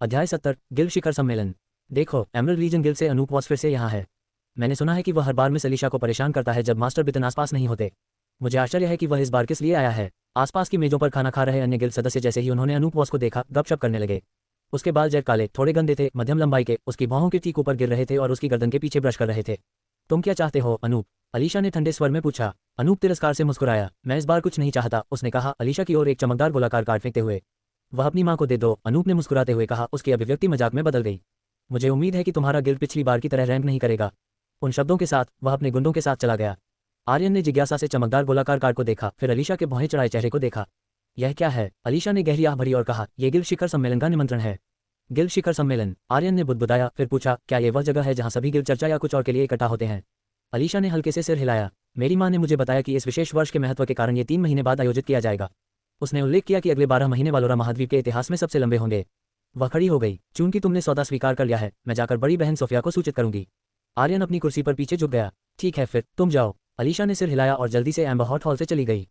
अध्याय 70 गिल्ड शिखर सम्मेलन। देखो, एमरल्ड लीजन गिल्ड से अनूप वॉस फिर से यहाँ है। मैंने सुना है कि वह हर बार मिस अलीशा को परेशान करता है जब मास्टर बितन आसपास नहीं होते। मुझे आश्चर्य है कि वह इस बार किस लिए आया है। आसपास की मेजों पर खाना खा रहे अन्य गिल्ड सदस्य जैसे ही उन्होंने अनूप वॉस को देखा गपशप करने लगे। उसके बाल जेट काले, थोड़े गंदे थे, मध्यम लंबाई के, उसकी भौहों के ठीक ऊपर गिर रहे थे और उसकी गर्दन के पीछे ब्रश कर रहे थे। तुम क्या चाहते हो अनूप? अलीशा ने ठंडे स्वर में पूछा। अनूप तिरस्कार से मुस्कुराया। मैं इस बार कुछ नहीं चाहता, उसने कहा, अलीशा की ओर एक चमकदार गोलाकार कार्ड फेंकते हुए। वह अपनी माँ को दे दो, अनूप ने मुस्कुराते हुए कहा। उसकी अभिव्यक्ति मजाक में बदल गई। मुझे उम्मीद है कि तुम्हारा गिल्ड पिछली बार की तरह रैंक नहीं करेगा। उन शब्दों के साथ वह अपने गुंडों के साथ चला गया। आर्यन ने जिज्ञासा से चमकदार गोलाकार कार्ड को देखा, फिर अलीशा के भौहें चढ़ाए चेहरे को देखा। यह क्या है? अलीशा ने गहरी आह भरी और कहा, यह गिल्ड शिखर सम्मेलन का निमंत्रण है। गिल्ड शिखर सम्मेलन? आर्यन ने बुदबुदाया, फिर पूछा, क्या यह वह जगह है जहाँ सभी गिल्ड चर्चा या कुछ और के लिए इकट्ठा होते हैं? अलीशा ने हल्के से सिर हिलाया। मेरी माँ ने मुझे बताया कि इस विशेष वर्ष के महत्व के कारण ये 3 महीने बाद आयोजित किया जाएगा। उसने उल्लेख किया कि अगले 12 महीने वालोरा महाद्वीप के इतिहास में सबसे लंबे होंगे। वह खड़ी हो गई। चूंकि तुमने सौदा स्वीकार कर लिया है, मैं जाकर बड़ी बहन सोफिया को सूचित करूंगी। आर्यन अपनी कुर्सी पर पीछे झुक गया। ठीक है, फिर तुम जाओ। अलीशा ने सिर हिलाया और जल्दी से एम्बर हॉट हॉल से चली गई।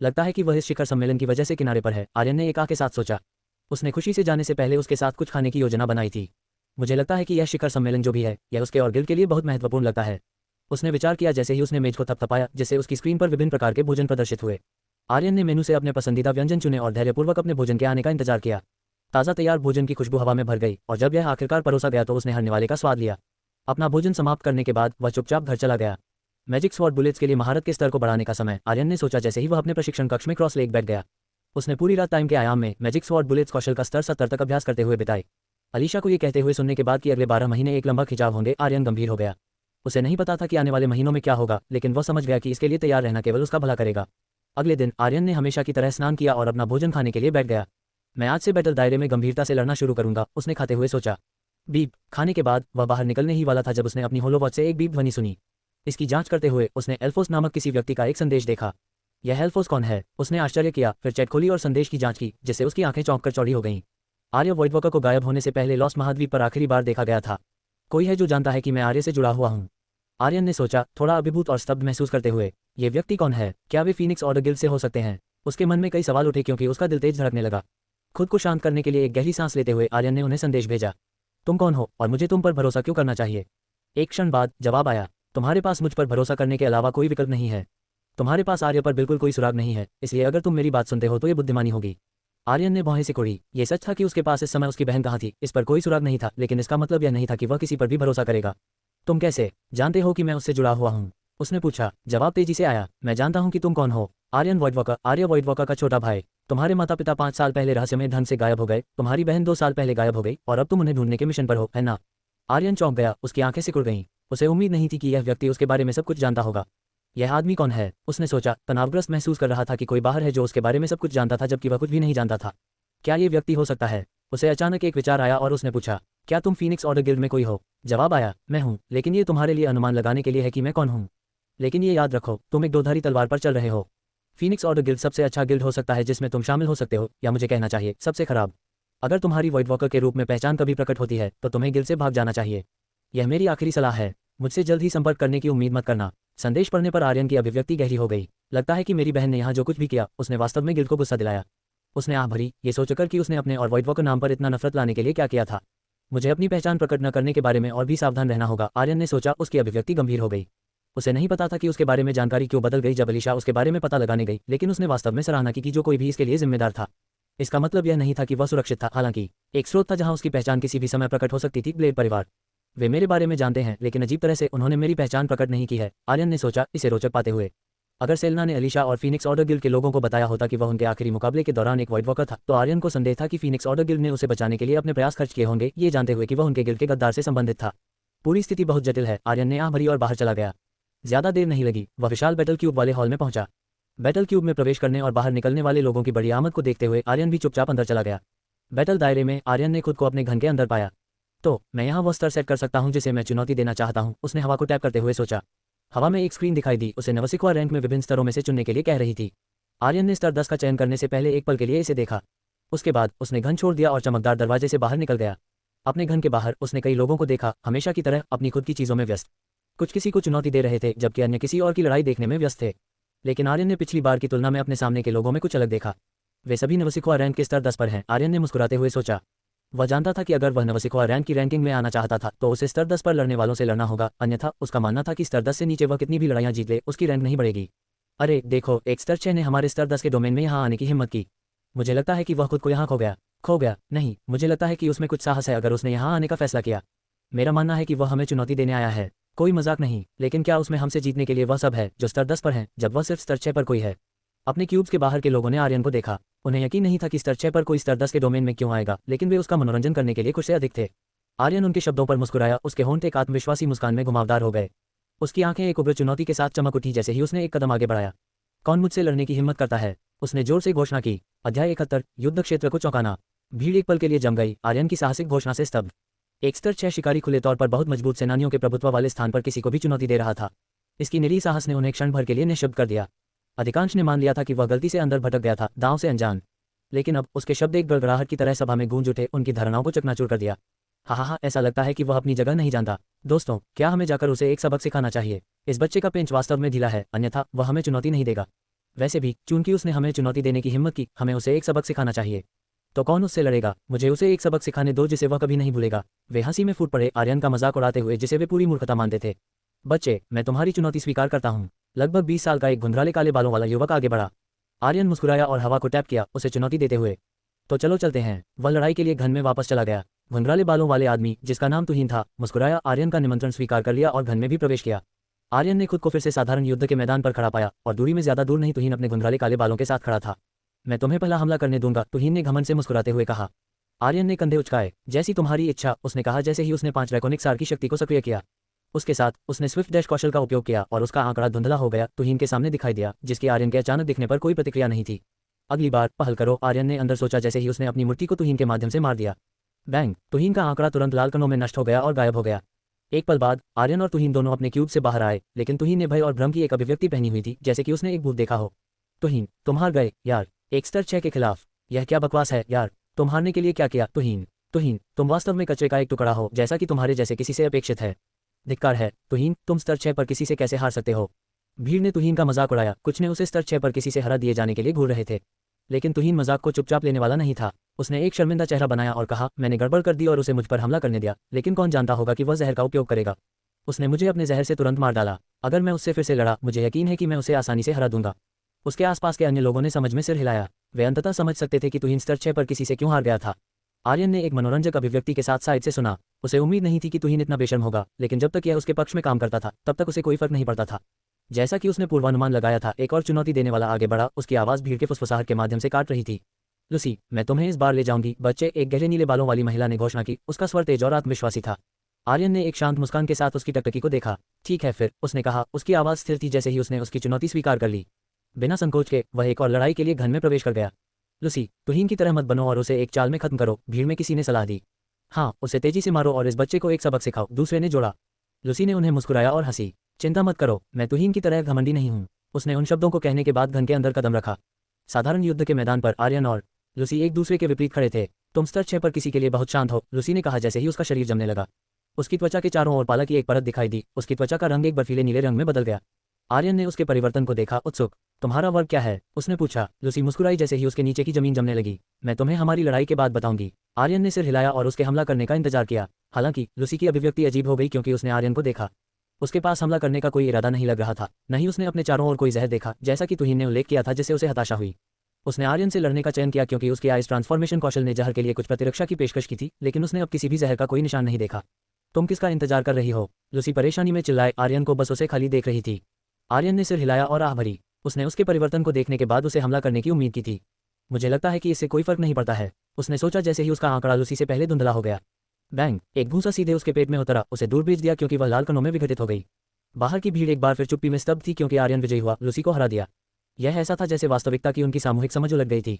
लगता है कि वह इस शिखर सम्मेलन की वजह से किनारे पर है, आर्यन ने एक आह के साथ सोचा। उसने खुशी से जाने से पहले उसके साथ कुछ खाने की योजना बनाई थी। मुझे लगता है कि यह शिखर सम्मेलन जो भी है, यह उसके और गिल्ड के लिए बहुत महत्वपूर्ण लगता है। उसने विचार किया जैसे ही उसने मेज को थपथपाया, जिससे उसकी स्क्रीन पर विभिन्न प्रकार के भोजन प्रदर्शित हुए। आर्यन ने मेनू से अपने पसंदीदा व्यंजन चुने और धैर्यपूर्वक अपने भोजन के आने का इंतजार किया। ताज़ा तैयार भोजन की खुशबू हवा में भर गई और जब यह आखिरकार परोसा गया तो उसने हर निवाले का स्वाद लिया। अपना भोजन समाप्त करने के बाद वह चुपचाप घर चला गया। मैजिक स्वॉर्ड बुलेट्स के लिए महारत के स्तर को बढ़ाने का समय, आर्यन ने सोचा जैसे ही वह अपने प्रशिक्षण कक्ष में क्रॉस लेक बैठ गया। उसने पूरी रात टाइम के आयाम में मैजिक स्वॉर्ड बुलेट्स कौशल का स्तर 70 तक अभ्यास करते हुए बिताए। अलीशा को ये कहते हुए सुनने के बाद कि अगले 12 महीने एक लंबा खिंचाव होंगे, आर्यन गंभीर हो गया। उसे नहीं पता था कि आने वाले महीनों में क्या होगा, लेकिन वह समझ गया कि इसके लिए तैयार रहना केवल उसका भला करेगा। अगले दिन आर्यन ने हमेशा की तरह स्नान किया और अपना भोजन खाने के लिए बैठ गया। मैं आज से बैटल दायरे में गंभीरता से लड़ना शुरू करूंगा, उसने खाते हुए सोचा। बीप। खाने के बाद वह बाहर निकलने ही वाला था जब उसने अपनी होलो वॉच से एक बीप ध्वनि सुनी। इसकी जांच करते हुए उसने एल्फोस नामक किसी व्यक्ति का एक संदेश देखा। यह एल्फोस कौन है? उसने आश्चर्य किया, फिर चैट खोली और संदेश की जांच की, जिससे उसकी आंखें चौंक कर चौड़ी हो गईं। आर्य वॉइडवॉकर को गायब होने से पहले लॉस्ट महाद्वीप पर आखिरी बार देखा गया था। कोई है जो जानता है कि मैं आर्य से जुड़ा हुआ हूँ? आर्यन ने सोचा, थोड़ा अभिभूत और स्तब्ध महसूस करते हुए। ये व्यक्ति कौन है? क्या वे फीनिक्स ऑर्डर गिल्ड से हो सकते हैं? उसके मन में कई सवाल उठे क्योंकि उसका दिल तेज धड़कने लगा। खुद को शांत करने के लिए एक गहरी सांस लेते हुए आर्यन ने उन्हें संदेश भेजा। तुम कौन हो और मुझे तुम पर भरोसा क्यों करना चाहिए? एक क्षण बाद जवाब आया, तुम्हारे पास मुझ पर भरोसा करने के अलावा कोई विकल्प नहीं है। तुम्हारे पास आर्य पर बिल्कुल कोई सुराग नहीं है, इसलिए अगर तुम मेरी बात सुनते हो तो ये बुद्धिमानी होगी। आर्यन ने भौहें सिकोड़ी। ये सच था कि उसके पास इस समय उसकी बहन कहाँ थी, इस पर कोई सुराग नहीं था, लेकिन इसका मतलब यह नहीं था कि वह किसी पर भी भरोसा करेगा। तुम कैसे जानते हो कि मैं उससे जुड़ा हुआ हूँ? उसने पूछा। जवाब तेजी से आया, मैं जानता हूँ कि तुम कौन हो। आर्यन वॉइडवॉकर, आर्य वॉइडवॉकर का छोटा भाई। तुम्हारे माता पिता 5 साल पहले रहस्यमय ढंग से गायब हो गए, तुम्हारी बहन 2 साल पहले गायब हो गई और अब तुम उन्हें ढूंढने के मिशन पर हो, है ना? आर्यन चौंक गया, उसकी आंखें सिकुड़ गईं। उसे उम्मीद नहीं थी कि यह व्यक्ति उसके बारे में सब कुछ जानता होगा। यह आदमी कौन है? उसने सोचा, तनावग्रस्त महसूस कर रहा था कि कोई बाहर है जो उसके बारे में सब कुछ जानता था जबकि वह कुछ भी नहीं जानता था। क्या ये व्यक्ति हो सकता है? उसे अचानक एक विचार आया और उसने पूछा, क्या तुम फीनिक्स ऑर्डर गिल्ड में कोई हो? जवाब आया, मैं हूँ, लेकिन ये तुम्हारे लिए अनुमान लगाने के लिए है कि मैं कौन हूँ। लेकिन ये याद रखो, तुम एक दोधारी तलवार पर चल रहे हो। फीनिक्स ऑर्डर गिल्ड सबसे अच्छा गिल्ड हो सकता है जिसमें तुम शामिल हो सकते हो, या मुझे कहना चाहिए सबसे खराब। अगर तुम्हारी वॉइडवॉकर के रूप में पहचान कभी प्रकट होती है तो तुम्हें गिल्ड से भाग जाना चाहिए। यह मेरी आखिरी सलाह है। मुझसे जल्द ही संपर्क करने की उम्मीद मत करना। संदेश पढ़ने पर आर्यन की अभिव्यक्ति गहरी हो गई। लगता है कि मेरी बहन ने यहाँ जो कुछ भी किया उसने वास्तव में गिल्ड को गुस्सा दिलाया। उसने आह भरी, ये सोचकर कि उसने अपने और वॉइडवॉकर नाम पर इतना नफरत लाने के लिए क्या किया था। मुझे अपनी पहचान प्रकट न करने के बारे में और भी सावधान रहना होगा, आर्यन ने सोचा। उसकी अभिव्यक्ति गंभीर हो गई। उसे नहीं पता था कि उसके बारे में जानकारी क्यों बदल गई जब अलीशा उसके बारे में पता लगाने गई, लेकिन उसने वास्तव में सराहना की कि जो कोई भी इसके लिए जिम्मेदार था। इसका मतलब यह नहीं था कि वह सुरक्षित था, हालांकि एक स्रोत था जहां उसकी पहचान किसी भी समय प्रकट हो सकती थी, ब्लेड परिवार। वे मेरे बारे में जानते हैं, लेकिन अजीब तरह से उन्होंने मेरी पहचान प्रकट नहीं की है, आर्यन ने सोचा, इसे रोचक पाते हुए। अगर सेलेना ने अलीशा और फीनिक्स ऑर्डर गिल्ड के लोगों को बताया होता कि वह उनके आखिरी मुकाबले के दौरान एक वॉइडवॉकर था, तो आर्यन को संदेह था कि फीनिक्स ऑर्डर गिल्ड ने उसे बचाने के लिए अपने प्रयास खर्च किए होंगे, ये जानते हुए कि वह उनके गिल्ड के गद्दार से संबंधित था। पूरी स्थिति बहुत जटिल है, आर्यन ने आह भरी और बाहर चला गया। ज्यादा देर नहीं लगी, वह विशाल बैटल क्यूब वाले हॉल में पहुंचा। बैटल क्यूब में प्रवेश करने और बाहर निकलने वाले लोगों की बड़ी आमद को देखते हुए आर्यन भी चुपचाप अंदर चला गया। बैटल दायरे में आर्यन ने खुद को अपने घन के अंदर पाया। तो मैं यहाँ वो स्तर सेट कर सकता हूँ जिसे मैं चुनौती देना चाहता हूँ, उसने हवा को टैप करते हुए सोचा। हवा में एक स्क्रीन दिखाई दी, उसे नवसिक्वा रैंक में विभिन्न स्तरों में से चुनने के लिए कह रही थी। आर्यन ने स्तर 10 का चयन करने से पहले एक पल के लिए इसे देखा। उसके बाद उसने घन छोड़ दिया और चमकदार दरवाजे से बाहर निकल गया। अपने घन के बाहर उसने कई लोगों को देखा, हमेशा की तरह अपनी खुद की चीज़ों में व्यस्त। कुछ किसी को चुनौती दे रहे थे जबकि अन्य किसी और की लड़ाई देखने में व्यस्त थे। लेकिन आर्यन ने पिछली बार की तुलना में अपने सामने के लोगों में कुछ अलग देखा। वे सभी नवसिक्वा रैंक के स्तर 10 पर हैं, आर्यन ने मुस्कुराते हुए सोचा। वह जानता था कि अगर वह नवसिखुआ रैंक की रैंकिंग में आना चाहता था तो उसे स्तर 10 पर लड़ने वालों से लड़ना होगा, अन्यथा उसका मानना था कि स्तर 10 से नीचे वह कितनी भी लड़ाइयाँ जीत ले उसकी रैंक नहीं बढ़ेगी। अरे देखो, एक स्तर 6 ने हमारे स्तर 10 के डोमेन में यहाँ आने की हिम्मत की। मुझे लगता है कि वह खुद को यहाँ खो गया नहीं, मुझे लगता है कि उसमें कुछ साहस है अगर उसने यहाँ आने का फैसला किया। मेरा मानना है कि वह हमें चुनौती देने आया है, कोई मजाक नहीं। लेकिन क्या उसमें हमसे जीतने के लिए वह सब है जो स्तर 10 पर है, जब वह सिर्फ स्तर 6 पर कोई है? अपने क्यूब्स के बाहर के लोगों ने आर्यन को देखा। उन्हें यकीन नहीं था कि स्तर 6 पर कोई स्तर 10 के डोमेन में क्यों आएगा, लेकिन वे उसका मनोरंजन करने के लिए कुछ से अधिक थे। आर्यन उनके शब्दों पर मुस्कुराया, उसके होंठ एक आत्मविश्वासी मुस्कान में घुमावदार हो गए। उसकी आंखें एक उग्र चुनौती के साथ चमक उठी जैसे ही उसने एक कदम आगे बढ़ाया। कौन मुझसे लड़ने की हिम्मत करता है? उसने जोर से घोषणा की। अध्याय 71, युद्ध क्षेत्र को चौंकाना। भीड़ एक पल के लिए जम गई, आर्यन की साहसिक घोषणा से स्तब्ध। एक स्तर 6 शिकारी खुले तौर पर बहुत मजबूत सेनानियों के प्रभुत्व वाले स्थान पर किसी को भी चुनौती दे रहा था। इसकी निरीह साहस ने उन्हें क्षण भर के लिए निःशब्द कर दिया। अधिकांश ने मान लिया था कि वह गलती से अंदर भटक गया था, दांव से अनजान। लेकिन अब उसके शब्द एक गड़गड़ाहट की तरह सभा में गूंज उठे, उनकी धारणाओं को चकनाचूर कर दिया। हाँ, ऐसा लगता है कि वह अपनी जगह नहीं जानता। दोस्तों, क्या हमें जाकर उसे एक सबक सिखाना चाहिए? इस बच्चे का पेंच वास्तव में ढीला है, अन्यथा वह हमें चुनौती नहीं देगा। वैसे भी चूंकि उसने हमें चुनौती देने की हिम्मत की, हमें उसे एक सबक सिखाना चाहिए। तो कौन उससे लड़ेगा? मुझे उसे एक सबक सिखाने दो जिसे वह कभी नहीं भूलेगा। वे हंसी में फूट पड़े, आर्यन का मजाक उड़ाते हुए जिसे वे पूरी मूर्खता मानते थे। बच्चे, मैं तुम्हारी चुनौती स्वीकार करता हूँ। लगभग 20 साल का एक धुंधलाले काले बालों वाला युवक आगे बढ़ा। आर्यन मुस्कुराया और हवा को टैप किया, उसे चुनौती देते हुए। तो चलो चलते हैं। वह लड़ाई के लिए घन में वापस चला गया। धुंधलाले बालों वाले आदमी, जिसका नाम तुहीन था, मुस्कुराया, आर्यन का निमंत्रण स्वीकार कर लिया और घन में भी प्रवेश किया। आर्यन ने खुद को फिर से साधारण युद्ध के मैदान पर खड़ा पाया और दूरी में ज्यादा दूर नहीं तुहीन अपने धुंधलाले काले बालों के साथ खड़ा था। मैं तुम्हें पहला हमला करने दूंगा, तुहीन ने घमंड से मुस्कुराते हुए कहा। आर्यन ने कंधे उचकाए। जैसी तुम्हारी इच्छा, उसने कहा जैसे ही उसने 5 ड्रैकोनिक सार की शक्ति को सक्रिय किया। उसके साथ उसने स्विफ्ट डैश कौशल का उपयोग किया और उसका आंकड़ा धुंधला हो गया, तुहीन के सामने दिखाई दिया, जिसकी आर्यन के अचानक दिखने पर कोई प्रतिक्रिया नहीं थी। अगली बार पहल करो, आर्यन ने अंदर सोचा जैसे ही उसने अपनी मुट्ठी को तुहीन के माध्यम से मार दिया। बैंग, तुहीन का आंकड़ा तुरंत लाल कणों में नष्ट हो गया और गायब हो गया। एक पल बाद आर्यन और तुहीन दोनों अपने क्यूब से बाहर आए, लेकिन तुहीन ने भय और भ्रम की एक अभिव्यक्ति पहनी हुई थी, जैसे कि उसने एक भूत देखा हो। तुहीन, तुम हार गए यार, एक स्तर 6 के खिलाफ। यह क्या बकवास है यार, तुम हारने के लिए क्या किया? तुहीन, तुम वास्तव में कचरे का एक टुकड़ा हो, जैसा कि तुम्हारे जैसे किसी से अपेक्षित है। धिक्कार है तुहीन, तुम स्तर 6 पर किसी से कैसे हार सकते हो? भीड़ ने तुहीन का मजाक उड़ाया। कुछ ने उसे स्तर 6 पर किसी से हरा दिए जाने के लिए घूर रहे थे, लेकिन तुहीन मजाक को चुपचाप लेने वाला नहीं था। उसने एक शर्मिंदा चेहरा बनाया और कहा, मैंने गड़बड़ कर दी और उसे मुझ पर हमला करने दिया, लेकिन कौन जानता होगा कि वह जहर का उपयोग करेगा। उसने मुझे अपने जहर से तुरंत मार डाला। अगर मैं उससे फिर से लड़ा, मुझे यकीन है कि मैं उसे आसानी से हरा दूंगा। उसके आसपास के अन्य लोगों ने समझ में सिर हिलाया। वे अंततः समझ सकते थे कि तुहीन स्तर 6 पर किसी से क्यों हार गया था। आर्यन ने एक मनोरंजक अभिव्यक्ति के साथ साइड से सुना। उसे उम्मीद नहीं थी कि तुहीन इतना बेशर्म होगा, लेकिन जब तक यह उसके पक्ष में काम करता था तब तक उसे कोई फर्क नहीं पड़ता था। जैसा कि उसने पूर्वानुमान लगाया था, एक और चुनौती देने वाला आगे बढ़ा। उसकी आवाज़ भीड़ के फुसफुसाहट के माध्यम से काट रही थी। लूसी, मैं तुम्हें इस बार ले जाऊंगी। बच्चे, एक गहरे नीले बालों वाली महिला ने घोषणा की। उसका स्वर तेज और आत्मविश्वासी था। आर्यन ने एक शांत मुस्कान के साथ उसकी टकटकी को देखा। ठीक है फिर, उसने कहा। उसकी आवाज़ स्थिर थी जैसे ही उसने उसकी चुनौती स्वीकार कर ली। बिना संकोच के वह एक और लड़ाई के लिए घन में प्रवेश कर गया। लूसी, तुहीन की तरह मत बनो और उसे एक चाल में खत्म करो, भीड़ में किसी ने सलाह दी। हाँ, उसे तेजी से मारो और इस बच्चे को एक सबक सिखाओ, दूसरे ने जोड़ा। लूसी ने उन्हें मुस्कुराया और हंसी। चिंता मत करो, मैं तुहीन की तरह घमंडी नहीं हूँ। उसने उन शब्दों को कहने के बाद घन के अंदर कदम रखा। साधारण युद्ध के मैदान पर आर्यन और लूसी एक दूसरे के विपरीत खड़े थे। तुम स्तर 6 पर किसी के लिए बहुत शांत हो, लूसी ने कहा जैसे ही उसका शरीर जमने लगा। उसकी त्वचा के चारों ओर पाला की एक परत दिखाई दी। उसकी त्वचा का रंग एक बर्फीले नीले रंग में बदल गया। आर्यन ने उसके परिवर्तन को देखा, उत्सुक। तुम्हारा वर्ग क्या है? उसने पूछा। लूसी मुस्कुराई जैसे ही उसके नीचे की जमीन जमने लगी। मैं तुम्हें हमारी लड़ाई के बाद बताऊंगी। आर्यन ने सिर हिलाया और उसके हमला करने का इंतजार किया। हालांकि लूसी की अभिव्यक्ति अजीब हो गई क्योंकि उसने आर्यन को देखा। उसके पास हमला करने का कोई इरादा नहीं लग रहा था, नहीं उसने अपने चारों ओर कोई जहर देखा, जैसा कि तुहीन ने उल्लेख किया था, जिससे उसे हताशा हुई। उसने आर्यन से लड़ने का चयन किया क्योंकि उसके आइस ट्रांसफॉर्मेशन कौशल ने जहर के लिए कुछ प्रतिरक्षा की पेशकश की थी, लेकिन उसने अब किसी भी जहर का कोई निशान नहीं देखा। तुम किसका इंतजार कर रही हो? लूसी परेशानी में चिल्लाए। आर्यन को बस उसे खाली देख रही थी। आर्यन ने सिर हिलाया और आह भरी। उसने उसके परिवर्तन को देखने के बाद उसे हमला करने की उम्मीद की थी। मुझे लगता है कि इससे कोई फर्क नहीं पड़ता है, उसने सोचा जैसे ही उसका आंकड़ा लूसी से पहले धुंधला हो गया। बैंग, एक भूसा सीधे उसके पेट में उतरा, उसे दूर भेज दिया क्योंकि वह लाल कणों में विघटित हो गई। बाहर की भीड़ एक बार फिर चुप्पी में स्तब्ध थी क्योंकि आर्यन विजयी हुआ, लूसी को हरा दिया। यह ऐसा था जैसे वास्तविकता की उनकी सामूहिक समझ उलट गई थी।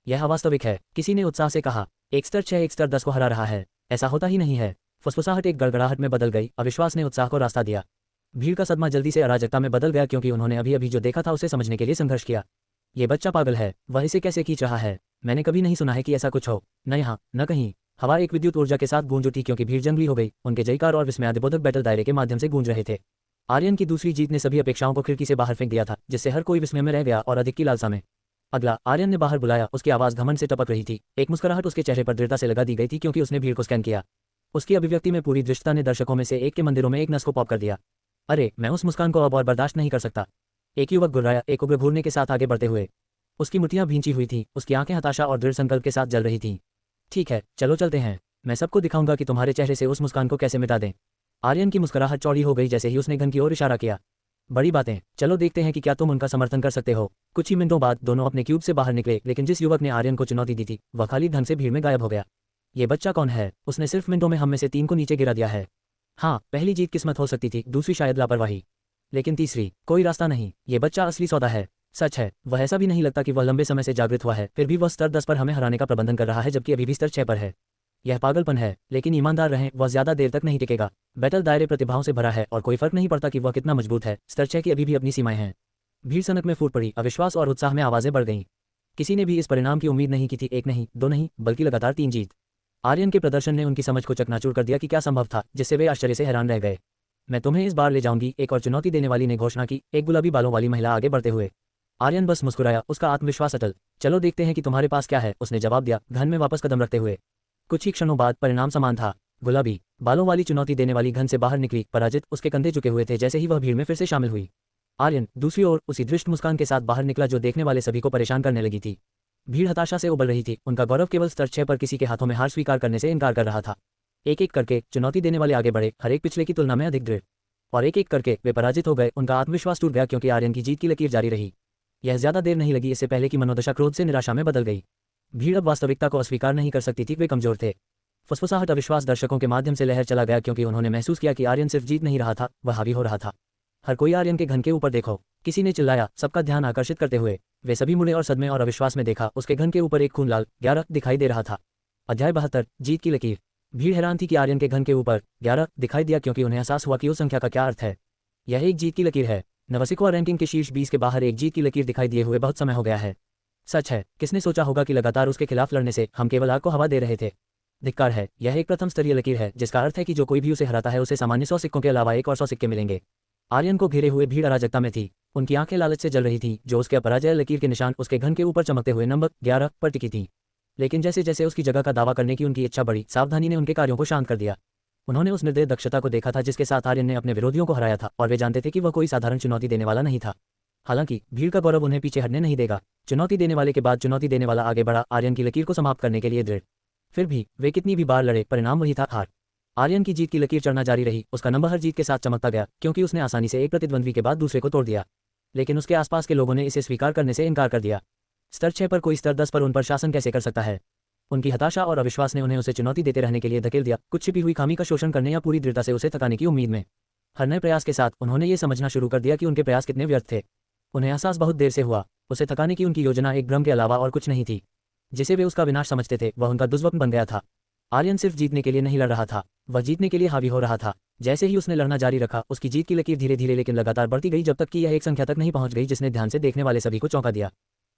यह अवास्तविक है, किसी ने उत्साह से कहा। एक स्तर 6 एक स्तर 10 को हरा रहा है, ऐसा होता ही नहीं है। फुसफुसाहट एक गड़गड़ाहट में बदल गई। अविश्वास ने उत्साह को रास्ता दिया। भीड़ का सदमा जल्दी से अराजकता में बदल गया क्योंकि उन्होंने अभी अभी जो देखा था उसे समझने के लिए संघर्ष किया। ये बच्चा पागल है, वह इसे कैसे खींच रहा है? मैंने कभी नहीं सुना है कि ऐसा कुछ हो, न यहाँ न कहीं। हवा एक विद्युत ऊर्जा के साथ गूंज उठी क्योंकि भीड़ जंगली हो गई। उनके जयकार और विस्मयादिबोधक बैटल दायरे के माध्यम से गूंज रहे थे। आर्यन की दूसरी जीत ने सभी अपेक्षाओं को खिड़की से बाहर फेंक दिया था, जिससे हर कोई विस्मय में रह गया और अधिक की लालसा में। अगला, आर्यन ने बाहर बुलाया। उसकी आवाज़ घमंड से टपक रही थी। एक मुस्कुराहट उसके चेहरे पर दृढ़ता से लगा दी गई थी क्योंकि उसने भीड़ को स्कैन किया। उसकी अभिव्यक्ति में पूरी दृष्टता ने दर्शकों में से एक के मंदिरों में एक नस को पॉप कर दिया। अरे, मैं उस मुस्कान को अब और बर्दाश्त नहीं कर सकता। एक युवक गुर्राया, एक उग्र घूरने के साथ आगे बढ़ते हुए। उसकी मुठ्ठियां भींची हुई थीं, उसकी आंखें हताशा और दृढ़ संकल्प के साथ जल रही थीं। ठीक है, चलो चलते हैं। मैं सबको दिखाऊंगा कि तुम्हारे चेहरे से उस मुस्कान को कैसे मिटा दें। आर्यन की मुस्कुराहट चौड़ी हो गई जैसे ही उसने घन की ओर इशारा किया। बड़ी बातें, चलो देखते हैं कि क्या तुम उनका समर्थन कर सकते हो। कुछ ही मिनटों बाद दोनों अपने क्यूब से बाहर निकले, लेकिन जिस युवक ने आर्यन को चुनौती दी थी वह खाली ढंग से भीड़ में गायब हो गया। ये बच्चा कौन है? उसने सिर्फ मिनटों में हम में से 3 को नीचे गिरा दिया है। हाँ, पहली जीत किस्मत हो सकती थी, दूसरी शायद लापरवाही, लेकिन तीसरी कोई रास्ता नहीं। ये बच्चा असली सौदा है। सच है, वह ऐसा भी नहीं लगता कि वह लंबे समय से जागृत हुआ है, फिर भी वह स्तर 10 पर हमें हराने का प्रबंधन कर रहा है जबकि अभी भी स्तर 6 पर है। यह पागलपन है, लेकिन ईमानदार रहें, वह ज्यादा देर तक नहीं टिकेगा। बैटल दायरे प्रतिभाओं से भरा है और कोई फर्क नहीं पड़ता कि वह कितना मजबूत है। स्तर 6 की अभी भी अपनी सीमाएं हैं। भीड़ सनक में फूट पड़ी, अविश्वास और उत्साह में आवाजें बढ़ गईं। किसी ने भी इस परिणाम की उम्मीद नहीं की थी, एक नहीं, 2 नहीं, बल्कि लगातार 3 जीत। आर्यन के प्रदर्शन ने उनकी समझ को चकनाचूर कर दिया कि क्या संभव था, जिससे वे आश्चर्य से हैरान रह गए। मैं तुम्हें इस बार ले जाऊंगी, एक और चुनौती देने वाली ने घोषणा की, एक गुलाबी बालों वाली महिला आगे बढ़ते हुए। आर्यन बस मुस्कुराया, उसका आत्मविश्वास अटल। चलो देखते हैं कि तुम्हारे पास क्या है, उसने जवाब दिया, घन में वापस कदम रखते हुए। कुछ ही क्षणों बाद परिणाम समान था। गुलाबी बालों वाली चुनौती देने वाली घन से बाहर निकली, पराजित। उसके कंधे झुके हुए थे जैसे ही वह भीड़ में फिर से शामिल हुई। आर्यन दूसरी ओर उसी दृष्ट मुस्कान के साथ बाहर निकला जो देखने वाले सभी को परेशान करने लगी थी। भीड़ हताशा से उबल रही थी, उनका गौरव केवल स्तर 6 पर किसी के हाथों में हार स्वीकार करने से इनकार कर रहा था। एक एक करके चुनौती देने वाले आगे बढ़े, हर एक पिछले की तुलना में अधिक दृढ़, और एक एक करके वे पराजित हो गए। उनका आत्मविश्वास टूट गया क्योंकि आर्यन की जीत की लकीर जारी रही। यह ज्यादा देर नहीं लगी, इससे पहले की मनोदशा क्रोध से निराशा में बदल गई। भीड़ अब वास्तविकता को अस्वीकार नहीं कर सकती थी, वे कमजोर थे। फुसफुसाहट अविश्वास दर्शकों के माध्यम से लहर चला गया क्योंकि उन्होंने महसूस किया कि आर्यन सिर्फ जीत नहीं रहा था, वह हावी हो रहा था। हर कोई आर्यन के घन के ऊपर देखो, किसी ने चिल्लाया, सबका ध्यान आकर्षित करते हुए। वे सभी मुड़े और सदमे और अविश्वास में देखा, उसके घन के ऊपर एक खून लाल 11 दिखाई दे रहा था। अध्याय 72, जीत की लकीर। भीड़ हैरान थी कि आर्यन के घन के ऊपर 11 दिखाई दिया क्योंकि उन्हें एहसास हुआ कि उस संख्या का क्या अर्थ है। यह एक जीत की लकीर है। नवसिखवा रैंकिंग के शीर्ष 20 के बाहर एक जीत की लकीर दिखाई दिए हुए बहुत समय हो गया है। सच है, किसने सोचा होगा कि लगातार उसके खिलाफ लड़ने से हम केवल आग को हवा दे रहे थे। धिक्कार है, यह एक प्रथम स्तरीय लकीर है, जिसका अर्थ है कि जो कोई भी उसे हराता है उसे सामान्य 100 सिक्कों के अलावा एक और 100 सिक्के मिलेंगे। आर्यन को घेरे हुए भीड़ अराजकता में थी। उनकी आंखें लालच से जल रही थीं, जो उसके अपराजय लकीर के निशान उसके घन के ऊपर चमकते हुए नंबर 11 पर टिकी थी। लेकिन जैसे जैसे उसकी जगह का दावा करने की उनकी इच्छा बढ़ी, सावधानी ने उनके कार्यों को शांत कर दिया। उन्होंने उस निर्दय दक्षता को देखा था जिसके साथ आर्यन ने अपने विरोधियों को हराया था, और वे जानते थे कि वह कोई साधारण चुनौती देने वाला नहीं था। हालांकि भीड़ का गौरव उन्हें पीछे हटने नहीं देगा। चुनौती देने वाले के बाद चुनौती देने वाला आगे बढ़ा, आर्यन की लकीर को समाप्त करने के लिए दृढ़। फिर भी वे कितनी भी बार लड़े, परिणाम वही था, हार। आर्यन की जीत की लकीर चढ़ना जारी रही, उसका नंबर हर जीत के साथ चमकता गया क्योंकि उसने आसानी से एक प्रतिद्वंद्वी के बाद दूसरे को तोड़ दिया। लेकिन उसके आसपास के लोगों ने इसे स्वीकार करने से इनकार कर दिया। स्तर 6 पर कोई स्तर 10 पर उन पर शासन कैसे कर सकता है? उनकी हताशा और अविश्वास ने उन्हें उसे चुनौती देते रहने के लिए धकेल दिया, कुछ छिपी हुई खामी का शोषण करने या पूरी दृढ़ता से उसे थकाने की उम्मीद में। हर नए प्रयास के साथ उन्होंने ये समझना शुरू कर दिया कि उनके प्रयास कितने व्यर्थ थे। उन्हें एहसास बहुत देर से हुआ, उसे थकाने की उनकी योजना एक भ्रम के अलावा और कुछ नहीं थी। जिसे वे उसका विनाश समझते थे वह उनका दुष्वप्न बन गया था। आर्यन सिर्फ जीतने के लिए नहीं लड़ रहा था, वह जीतने के लिए हावी हो रहा था। जैसे ही उसने लड़ना जारी रखा, उसकी जीत की लकीर धीरे धीरे लेकिन लगातार बढ़ती गई जब तक कि यह एक संख्या तक नहीं पहुंच गई जिसने ध्यान से देखने वाले सभी को चौंका दिया।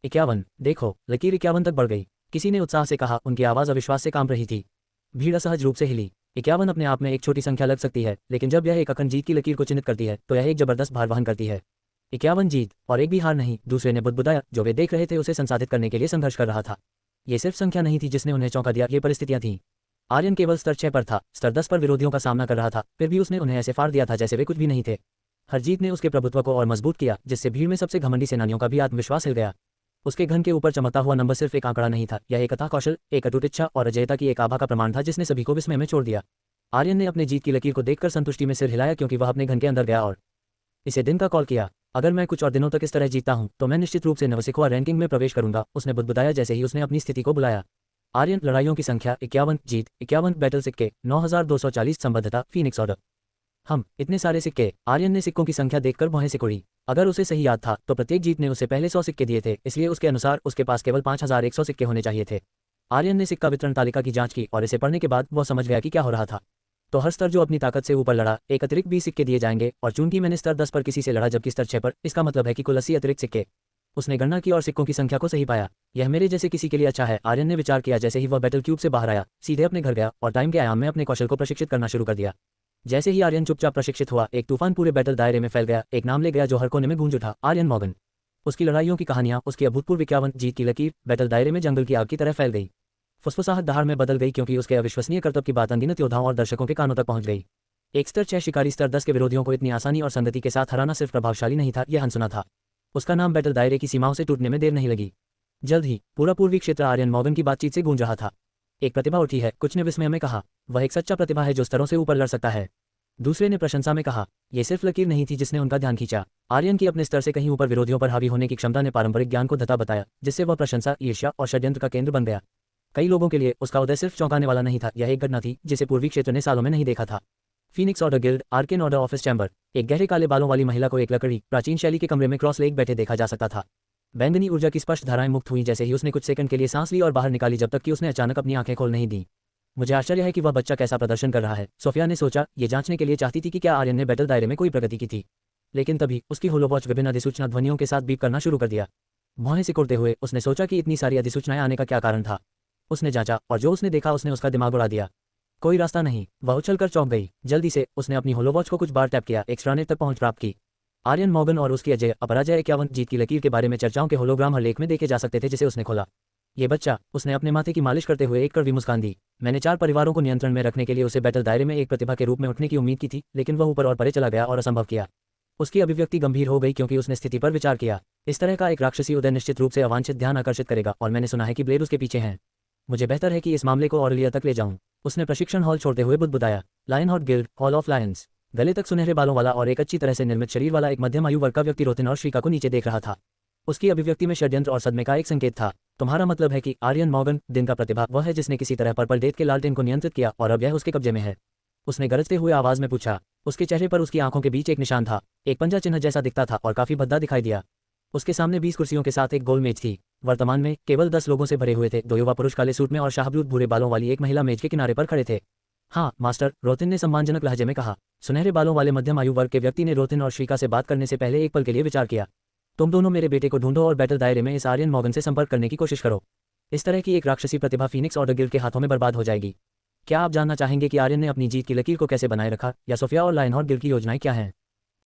51, देखो, लकीर 51 तक बढ़ गई, किसी ने उत्साह से कहा, उनकी आवाज़ अविश्वास से कांप रही थी। भीड़ असहज रूप से हिली। 51 अपने आप में एक छोटी संख्या लग सकती है, लेकिन जब यह एक अखंड जीत की लकीर को चिन्हित करती है तो यह एक जबरदस्त भार वहन करती है। 51 जीत और एक भी हार नहीं, दूसरे ने बुदबुदाया, जो वे देख रहे थे उसे संसाधित करने के लिए संघर्ष कर रहा था। ये सिर्फ संख्या नहीं थी जिसने उन्हें चौंका दिया, ये परिस्थितियां थीं। आर्यन केवल स्तर 6 पर था, स्तर 10 पर विरोधियों का सामना कर रहा था, फिर भी उसने उन्हें ऐसे फाड़ दिया था जैसे वे कुछ भी नहीं थे। हर जीत ने उसके प्रभुत्व को और मजबूत किया, जिससे भीड़ में सबसे घमंडी सेनानियों का भी आत्मविश्वास हिल गया। उसके घन के ऊपर चमकता हुआ नंबर सिर्फ एक आंकड़ा नहीं था, यह एक अथाह कौशल, एक अटूट इच्छा और अजयता की एक आभा का प्रमाण था जिसने सभी को विस्मय में छोड़ दिया। आर्यन ने अपने जीत की लकीर को देखकर संतुष्टि में सिर हिलाया क्योंकि वह अपने घन के अंदर गया और इसे दिन का कॉल किया। अगर मैं कुछ और दिनों तक इस तरह जीतता हूं तो मैं निश्चित रूप से नवसिखवा रैंकिंग में प्रवेश करूंगा, उसने बुदबुदाया जैसे ही उसने अपनी स्थिति को बुलाया। आर्यन लड़ाइयों की संख्या 51, जीत 51, बैटल सिक्के 9240, संबद्धता फीनिक्स ऑर्डर। हम इतने सारे सिक्के, आर्यन ने सिक्कों की संख्या देखकर भौहें सिकुड़ी। अगर उसे सही याद था तो प्रत्येक जीत ने उसे पहले 100 सिक्के दिए थे, इसलिए उसके अनुसार उसके पास केवल 5100 सिक्के होने चाहिए थे। आर्यन ने सिक्का वितरण तालिका की जांच की और इसे पढ़ने के बाद वह समझ गया कि क्या हो रहा था। तो हर स्तर जो अपनी ताकत से ऊपर लड़ा, एक अतिरिक्त 20 सिक्के दिए जाएंगे, और चूंकि मैंने स्तर 10 पर किसी से लड़ा जबकि स्तर 6 पर, इसका मतलब है कि कुल 80 अतिरिक्त सिक्के। उसने गणना की और सिक्कों की संख्या को सही पाया। यह मेरे जैसे किसी के लिए अच्छा है, आर्यन ने विचार किया जैसे ही वह बैटल क्यूब से बाहर आया, सीधे अपने घर गया और टाइम के आयाम में अपने कौशल को प्रशिक्षित करना शुरू कर दिया। जैसे ही आर्यन चुपचाप प्रशिक्षित हुआ, एक तूफान पूरे बैटल दायरे में फैल गया, एक नाम ले गया जो हर कोने में गूंज उठा, आर्यन मॉर्गन। उसकी लड़ाइयों की कहानियां, उसकी अभूतपूर्व 51 जीत की लकीर बैटल दायरे में जंगल की आग की तरह फैल गई। फुसफुसाहट दहाड़ में बदल गई क्योंकि उसके अविश्वसनीय करतब की बात अनगिनत योद्धाओं और दर्शकों के कानों तक पहुंच गई। एक स्तर 6 शिकारी स्तर 10 के विरोधियों को इतनी आसानी और संगति के साथ हराना सिर्फ प्रभावशाली नहीं था, यह अनसुना था। उसका नाम बैटल दायरे की सीमाओं से टूटने में देर नहीं लगी। जल्द ही पूरा पूर्वी क्षेत्र आर्यन मॉर्गन की बातचीत से गूंज रहा था। एक प्रतिभा उठी है, कुछ ने विस्मय में कहा। वह एक सच्चा प्रतिभा है जो स्तरों से ऊपर लड़ सकता है। दूसरे ने प्रशंसा में कहा। यह सिर्फ लकीर नहीं थी जिसने उनका ध्यान खींचा। आर्यन की अपने स्तर से कहीं ऊपर विरोधियों पर हावी होने की क्षमता ने पारंपरिक ज्ञान को धता बताया, जिससे वह प्रशंसा, ईर्ष्या और षड्यंत्र का केंद्र बन गया। कई लोगों के लिए उसका उदय सिर्फ चौंकाने वाला नहीं था, यह एक घटना थी जिसे पूर्वी क्षेत्र ने सालों में नहीं देखा था। Phoenix order guild, arcane order office chamber. एक गहरे काले बालों वाली महिला को एक लकड़ी प्राचीन शैली के कमरे में क्रॉस लेग बैठे देखा जा सकता था। बैंगनी ऊर्जा की स्पष्ट धाराएं मुक्त हुई जैसे ही उसने कुछ सेकंड के लिए सांस ली और बाहर निकाली, जब तक कि उसने अचानक अपनी आंखें खोल नहीं दी। मुझे आश्चर्य है कि वह बच्चा कैसा प्रदर्शन कर रहा है, सोफिया ने सोचा। ये जांचने के लिए चाहती थी कि क्या आर्यन ने बैटल दायरे में कोई प्रगति की थी। लेकिन तभी उसकी होलोवॉच विभिन्न अधिसूचना ध्वनियों के साथ बीप करना शुरू कर दिया। भौहें सिकुड़ते हुए उसने सोचा कि इतनी सारी अधिसूचनाएं आने का क्या कारण था। उसने जांचा और जो उसने देखा उसने उसका दिमाग उड़ा दिया। कोई रास्ता नहीं, वह उछलकर चौंक गई। जल्दी से उसने अपनी होलोवॉच को कुछ बार टैप किया, एक्स्ट्रानेट तक पहुंच प्राप्त की। आर्यन मॉर्गन और उसकी अजय अपराजय 51 जीत की लकीर के बारे में चर्चाओं के होलोग्राम हर लेख में देखे जा सकते थे जिसे उसने खोला। ये बच्चा, उसने अपने माथे की मालिश करते हुए एक कड़वी मुस्कान दी। मैंने 4 परिवारों को नियंत्रण में रखने के लिए उसे बैटल दायरे में एक प्रतिभा के रूप में उठने की उम्मीद की थी, लेकिन वह ऊपर और परे चला गया और असंभव किया। उसकी अभिव्यक्ति गंभीर हो गई क्योंकि उसने स्थिति पर विचार किया। इस तरह का एक राक्षसी उदय निश्चित रूप से अवांछित ध्यान आकर्षित करेगा और मैंने सुना है कि ब्लेड उसके पीछे हैं। मुझे बेहतर है कि इस मामले को ऑरलिया तक ले जाऊं। उसने प्रशिक्षण हॉल छोड़ते हुए बुदबुदाया। Lion hot guild, hall of lions. गले तक सुनहरे बालों वाला और एक अच्छी तरह से निर्मित शरीर वाला एक मध्यम आयु वर्ग का व्यक्ति रोतिन और श्रीका को नीचे देख रहा था। उसकी अभिव्यक्ति में षड्यंत्र और सदमे का एक संकेत था। तुम्हारा मतलब है कि आर्यन मॉर्गन, दिन का प्रतिभा, वह है जिसने किसी तरह पर्पल डेथ के लालटेन को नियंत्रित किया और अब यह उसके कब्जे में है? उसने गरजते हुए आवाज में पूछा। उसके चेहरे पर उसकी आंखों के बीच एक निशान था, एक पंजा चिन्ह जैसा दिखता था और काफी भद्दा दिखाई दिया। उसके सामने 20 कुर्सियों के साथ एक गोल मेज थी। वर्तमान में केवल 10 लोगों से भरे हुए थे। 2 युवा पुरुष काले सूट में और शाहबलूत भूरे बालों वाली एक महिला मेज के किनारे पर खड़े थे। हाँ मास्टर, रोतिन ने सम्मानजनक लहजे में कहा। सुनहरे बालों वाले मध्यम आयु वर्ग के व्यक्ति ने रोतिन और श्रीका से बात करने से पहले एक पल के लिए विचार किया। तुम दोनों मेरे बेटे को ढूंढो और बैटल दायरे में इस आर्यन मॉर्गन से संपर्क करने की कोशिश करो। इस तरह की एक राक्षसी प्रतिभा फीनिक्स ऑर्डर गिल्ड के हाथों में बर्बाद हो जाएगी। क्या आप जानना चाहेंगे कि आर्यन ने अपनी जीत की लकीर को कैसे बनाए रखा, या सोफिया और लायनहॉर्ट गिल्ड की योजनाएं क्या हैं?